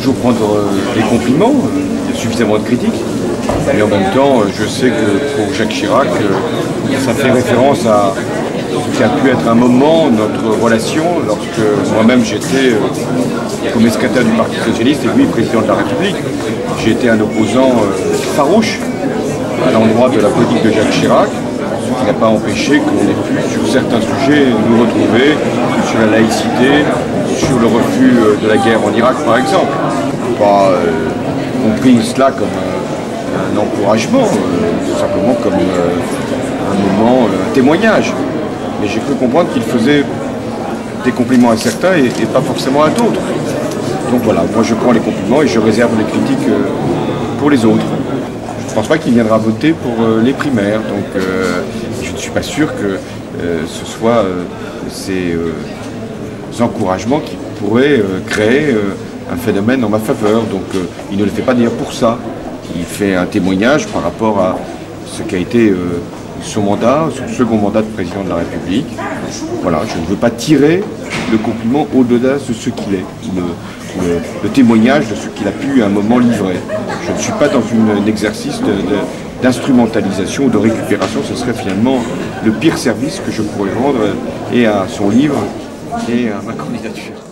toujours prendre des compliments, il y a suffisamment de critiques, mais en même temps, je sais que pour Jacques Chirac, ça fait référence à ce qui a pu être un moment de notre relation lorsque moi-même j'étais comme secrétaire du Parti Socialiste et lui président de la République. J'ai été un opposant farouche à l'endroit de la politique de Jacques Chirac, ce qui n'a pas empêché qu'on ait pu sur certains sujets nous retrouver, sur la laïcité, sur le refus de la guerre en Irak par exemple. Pas compris cela comme un encouragement, tout simplement comme un moment, un témoignage. Mais j'ai cru comprendre qu'il faisait des compliments à certains et pas forcément à d'autres. Donc voilà, moi je prends les compliments et je réserve les critiques pour les autres. Je ne pense pas qu'il viendra voter pour les primaires, donc je ne suis pas sûr que ce soit ces encouragements qui pourraient créer un phénomène en ma faveur. Donc il ne le fait pas d'ailleurs pour ça. Il fait un témoignage par rapport à ce qu'a été son mandat, son second mandat de président de la République. Voilà, je ne veux pas tirer le compliment au-delà de ce qu'il est, le témoignage de ce qu'il a pu à un moment livrer. Je ne suis pas dans un exercice d'instrumentalisation ou de récupération, ce serait finalement le pire service que je pourrais rendre et à son livre et à ma candidature.